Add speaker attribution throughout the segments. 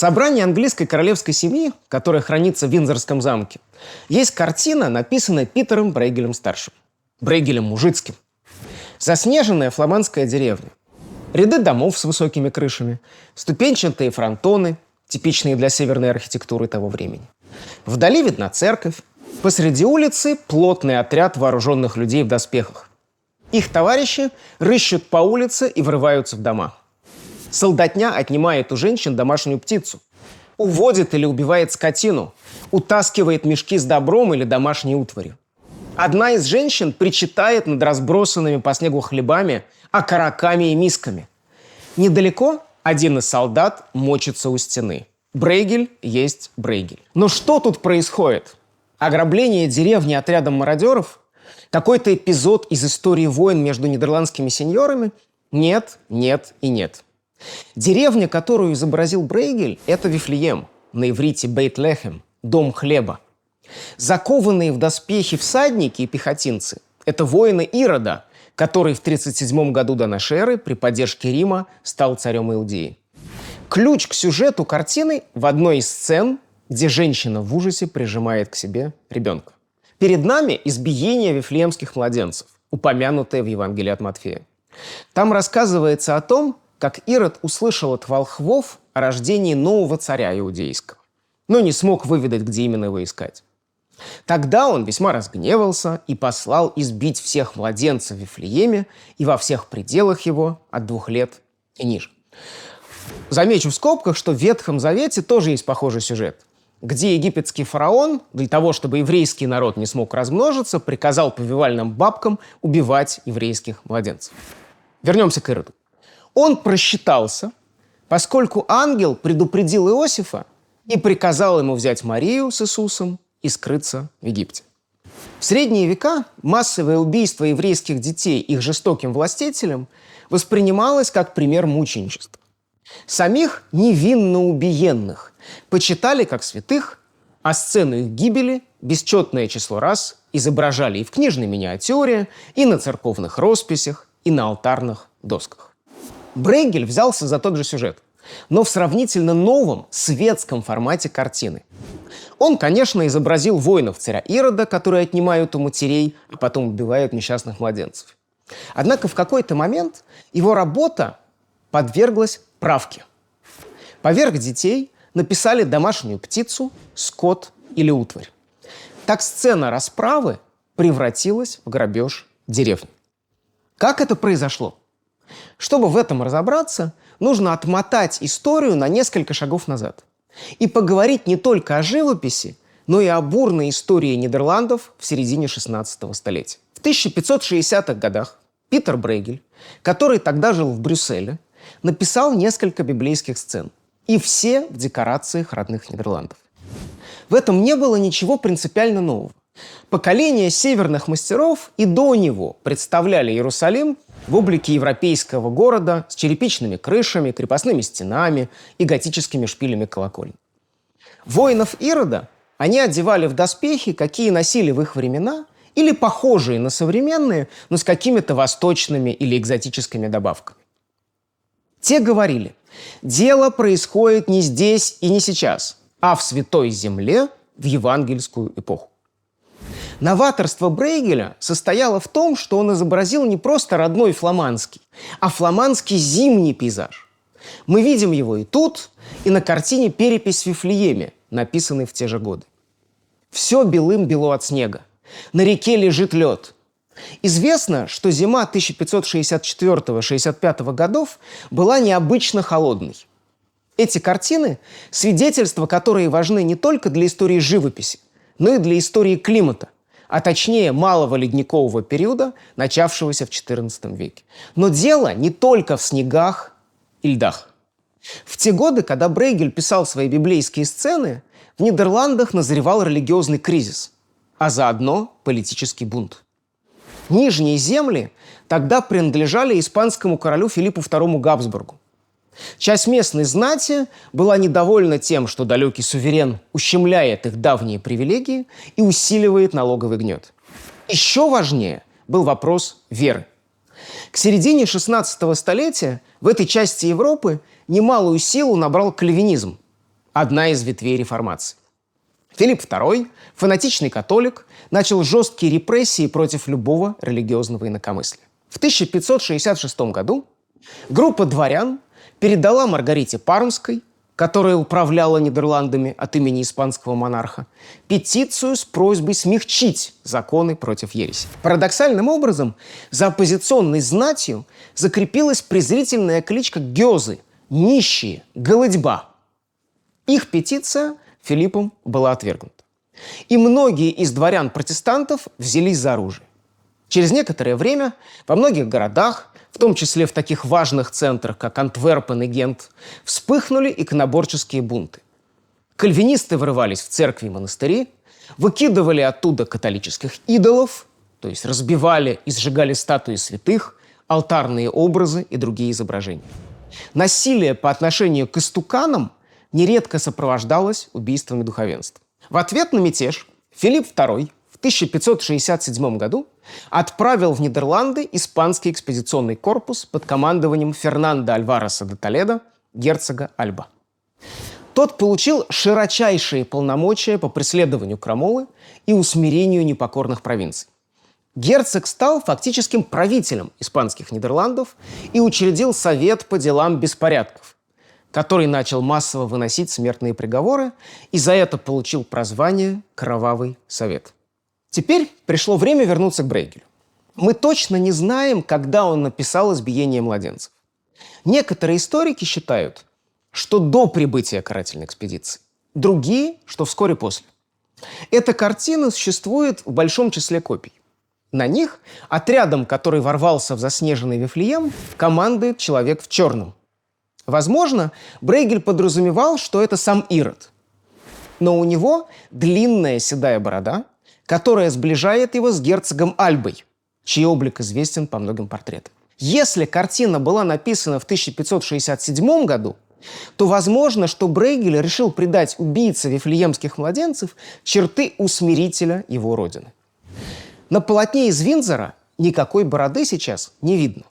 Speaker 1: собрании английской королевской семьи, которая хранится в Виндзорском замке, есть картина, написанная Питером Брейгелем-старшим. Брейгелем Мужицким. Заснеженная фламандская деревня. Ряды домов с высокими крышами, ступенчатые фронтоны, типичные для северной архитектуры того времени. Вдали видна церковь. Посреди улицы плотный отряд вооруженных людей в доспехах. Их товарищи рыщут по улице и врываются в дома. Солдатня отнимает у женщин домашнюю птицу, уводит или убивает скотину, утаскивает мешки с добром или домашней утварью. Одна из женщин причитает над разбросанными по снегу хлебами, окороками и мисками. Недалеко один из солдат мочится у стены. Брейгель есть Брейгель. Но что тут происходит? Ограбление деревни отрядом мародеров? Какой-то эпизод из истории войн между нидерландскими сеньорами? Нет, нет и нет. Деревня, которую изобразил Брейгель, это Вифлеем, на иврите Бейт-Лехем, дом хлеба. Закованные в доспехи всадники и пехотинцы – это воины Ирода, который в 37 году до нашей эры при поддержке Рима стал царем Иудеи. Ключ к сюжету картины в одной из сцен, где женщина в ужасе прижимает к себе ребенка. Перед нами избиение вифлеемских младенцев, упомянутое в Евангелии от Матфея. Там рассказывается о том, как Ирод услышал от волхвов о рождении нового царя иудейского, но не смог выведать, где именно его искать. Тогда он весьма разгневался и послал избить всех младенцев в Вифлееме и во всех пределах его от 2 лет и ниже. Замечу в скобках, что в Ветхом Завете тоже есть похожий сюжет, где египетский фараон, для того, чтобы еврейский народ не смог размножиться, приказал повивальным бабкам убивать еврейских младенцев. Вернемся к Ироду. Он просчитался, поскольку ангел предупредил Иосифа и приказал ему взять Марию с Иисусом и скрыться в Египте. В средние века массовое убийство еврейских детей их жестоким властителем воспринималось как пример мученичества. Самих невинно убиенных почитали как святых, а сцену их гибели бесчетное число раз изображали и в книжной миниатюре, и на церковных росписях, и на алтарных досках. Брейгель взялся за тот же сюжет, но в сравнительно новом светском формате картины. Он, конечно, изобразил воинов царя Ирода, которые отнимают у матерей, а потом убивают несчастных младенцев. Однако в какой-то момент его работа подверглась правке. Поверх детей написали домашнюю птицу, скот или утварь. Так сцена расправы превратилась в грабеж деревни. Как это произошло? Чтобы в этом разобраться, нужно отмотать историю на несколько шагов назад и поговорить не только о живописи, но и о бурной истории Нидерландов в середине 16 столетия. В 1560-х годах Питер Брейгель, который тогда жил в Брюсселе, написал несколько библейских сцен, и все в декорациях родных Нидерландов. В этом не было ничего принципиально нового. Поколения северных мастеров и до него представляли Иерусалим в облике европейского города с черепичными крышами, крепостными стенами и готическими шпилями колоколен. Воинов Ирода они одевали в доспехи, какие носили в их времена, или похожие на современные, но с какими-то восточными или экзотическими добавками. Те говорили: дело происходит не здесь и не сейчас, а в Святой Земле в евангельскую эпоху. Новаторство Брейгеля состояло в том, что он изобразил не просто родной фламандский, а фламандский зимний пейзаж. Мы видим его и тут, и на картине «Перепись в Вифлееме», написанной в те же годы. Все белым-бело от снега. На реке лежит лед. Известно, что зима 1564-65 годов была необычно холодной. Эти картины – свидетельства, которые важны не только для истории живописи, но и для истории климата, а точнее малого ледникового периода, начавшегося в XIV веке. Но дело не только в снегах и льдах. В те годы, когда Брейгель писал свои библейские сцены, в Нидерландах назревал религиозный кризис, а заодно политический бунт. Нижние земли тогда принадлежали испанскому королю Филиппу II Габсбургу. Часть местной знати была недовольна тем, что далекий суверен ущемляет их давние привилегии и усиливает налоговый гнет. Еще важнее был вопрос веры. К середине 16 столетия в этой части Европы немалую силу набрал кальвинизм, одна из ветвей реформации. Филипп II, фанатичный католик, начал жесткие репрессии против любого религиозного инакомыслия. В 1566 году группа дворян передала Маргарите Пармской, которая управляла Нидерландами от имени испанского монарха, петицию с просьбой смягчить законы против ереси. Парадоксальным образом, за оппозиционной знатью закрепилась презрительная кличка «гёзы» – нищие, голодьба. Их петиция Филиппом была отвергнута. И многие из дворян-протестантов взялись за оружие. Через некоторое время во многих городах, в том числе в таких важных центрах, как Антверпен и Гент, вспыхнули иконоборческие бунты. Кальвинисты врывались в церкви и монастыри, выкидывали оттуда католических идолов, то есть разбивали и сжигали статуи святых, алтарные образы и другие изображения. Насилие по отношению к истуканам нередко сопровождалось убийствами духовенства. В ответ на мятеж Филипп II в 1567 году отправил в Нидерланды испанский экспедиционный корпус под командованием Фернандо Альвареса де Толедо, герцога Альба. Тот получил широчайшие полномочия по преследованию крамолы и усмирению непокорных провинций. Герцог стал фактическим правителем испанских Нидерландов и учредил Совет по делам беспорядков, который начал массово выносить смертные приговоры и за это получил прозвание «Кровавый совет». Теперь пришло время вернуться к Брейгелю. Мы точно не знаем, когда он написал «Избиение младенцев». Некоторые историки считают, что до прибытия карательной экспедиции, другие, что вскоре после. Эта картина существует в большом числе копий. На них отрядом, который ворвался в заснеженный Вифлеем, командует человек в черном. Возможно, Брейгель подразумевал, что это сам Ирод. Но у него длинная седая борода, которая сближает его с герцогом Альбой, чей облик известен по многим портретам. Если картина была написана в 1567 году, то возможно, что Брейгель решил придать убийце вифлеемских младенцев черты усмирителя его родины. На полотне из Виндзора никакой бороды сейчас не видно.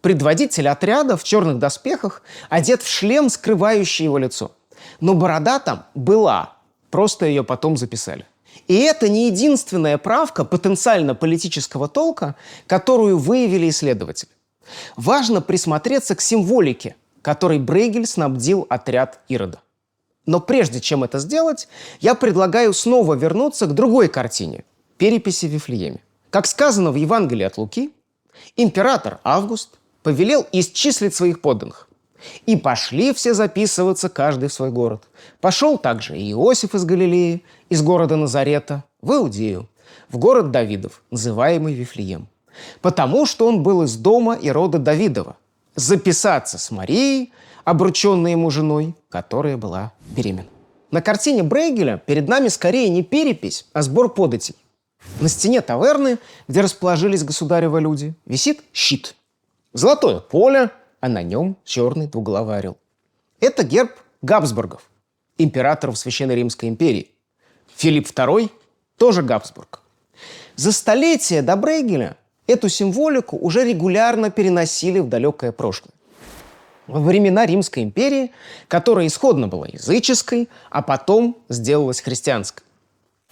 Speaker 1: Предводитель отряда в черных доспехах одет в шлем, скрывающий его лицо. Но борода там была, просто ее потом записали. И это не единственная правка потенциально политического толка, которую выявили исследователи. Важно присмотреться к символике, которой Брейгель снабдил отряд Ирода. Но прежде чем это сделать, я предлагаю снова вернуться к другой картине – переписи в Вифлееме. Как сказано в Евангелии от Луки, император Август повелел исчислить своих подданных. И пошли все записываться, каждый в свой город. Пошел также и Иосиф из Галилеи, из города Назарета, в Иудею, в город Давидов, называемый Вифлеем. Потому что он был из дома и рода Давидова. Записаться с Марией, обрученной ему женой, которая была беременна. На картине Брейгеля перед нами скорее не перепись, а сбор податей. На стене таверны, где расположились государевы люди, висит щит. Золотое поле, а на нем черный двуглавый орел. Это герб Габсбургов, императоров Священной Римской империи. Филипп II тоже Габсбург. За столетия до Брейгеля эту символику уже регулярно переносили в далекое прошлое. Во времена Римской империи, которая исходно была языческой, а потом сделалась христианской.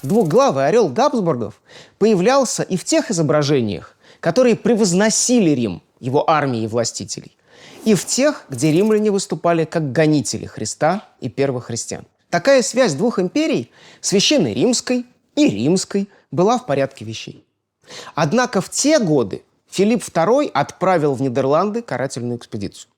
Speaker 1: Двуглавый орел Габсбургов появлялся и в тех изображениях, которые превозносили Рим, его армии и властителей, и в тех, где римляне выступали как гонители Христа и первых христиан. Такая связь двух империй, Священной Римской и Римской, была в порядке вещей. Однако в те годы Филипп II отправил в Нидерланды карательную экспедицию.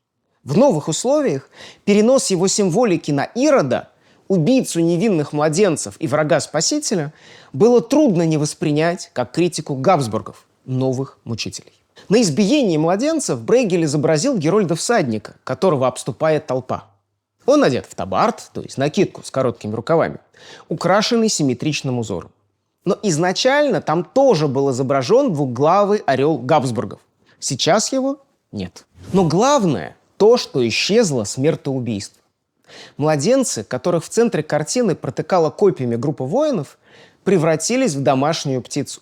Speaker 1: В новых условиях перенос его символики на Ирода, убийцу невинных младенцев и врага Спасителя, было трудно не воспринять как критику Габсбургов, новых мучителей. На избиении младенцев Брейгель изобразил Герольда-всадника, которого обступает толпа. Он одет в табард, то есть накидку с короткими рукавами, украшенный симметричным узором. Но изначально там тоже был изображен двуглавый орел Габсбургов. Сейчас его нет. Но главное – то, что исчезло смертоубийство. Младенцы, которых в центре картины протыкала копьями группа воинов, превратились в домашнюю птицу.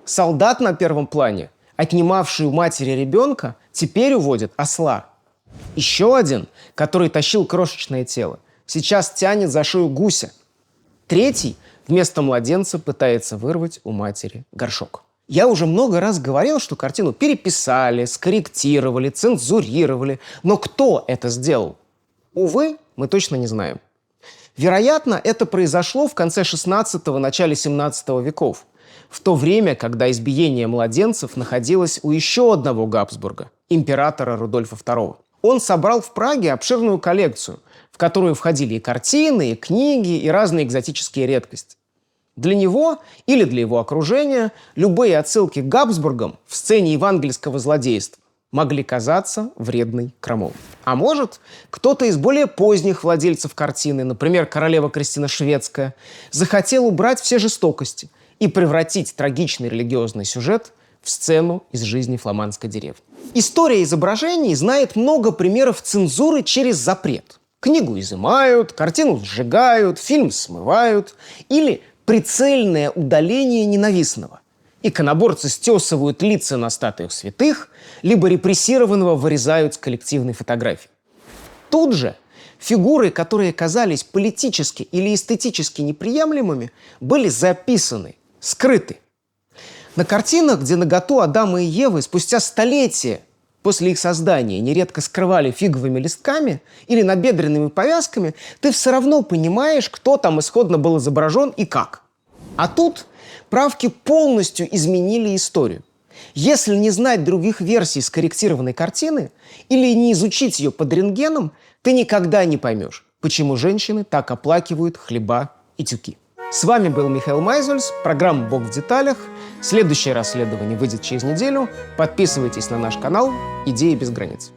Speaker 1: Солдат на первом плане, отнимавший у матери ребенка, теперь уводит осла. Еще один, который тащил крошечное тело, сейчас тянет за шею гуся. Третий вместо младенца пытается вырвать у матери горшок. Я уже много раз говорил, что картину переписали, скорректировали, цензурировали. Но кто это сделал? Увы, мы точно не знаем. Вероятно, это произошло в конце XVI – начале XVII веков, в то время, когда избиение младенцев находилось у еще одного Габсбурга – императора Рудольфа II. Он собрал в Праге обширную коллекцию, в которую входили и картины, и книги, и разные экзотические редкости. Для него или для его окружения любые отсылки к Габсбургам в сцене евангельского злодейства могли казаться вредной крамолой. А может, кто-то из более поздних владельцев картины, например, королева Кристина Шведская, захотел убрать все жестокости и превратить трагичный религиозный сюжет в сцену из жизни фламандской деревни. История изображений знает много примеров цензуры через запрет. Книгу изымают, картину сжигают, фильм смывают или прицельное удаление ненавистного. Иконоборцы стесывают лица на статуях святых, либо репрессированного вырезают с коллективной фотографии. Тут же фигуры, которые казались политически или эстетически неприемлемыми, были записаны, скрыты. На картинах, где наготу Адама и Евы спустя столетия после их создания нередко скрывали фиговыми листками или набедренными повязками, ты все равно понимаешь, кто там исходно был изображен и как. А тут правки полностью изменили историю. Если не знать других версий скорректированной картины или не изучить ее под рентгеном, ты никогда не поймешь, почему женщины так оплакивают хлеба и тюки. С вами был Михаил Майзельс, программа «Бог в деталях». Следующее расследование выйдет через неделю. Подписывайтесь на наш канал «Идеи без границ».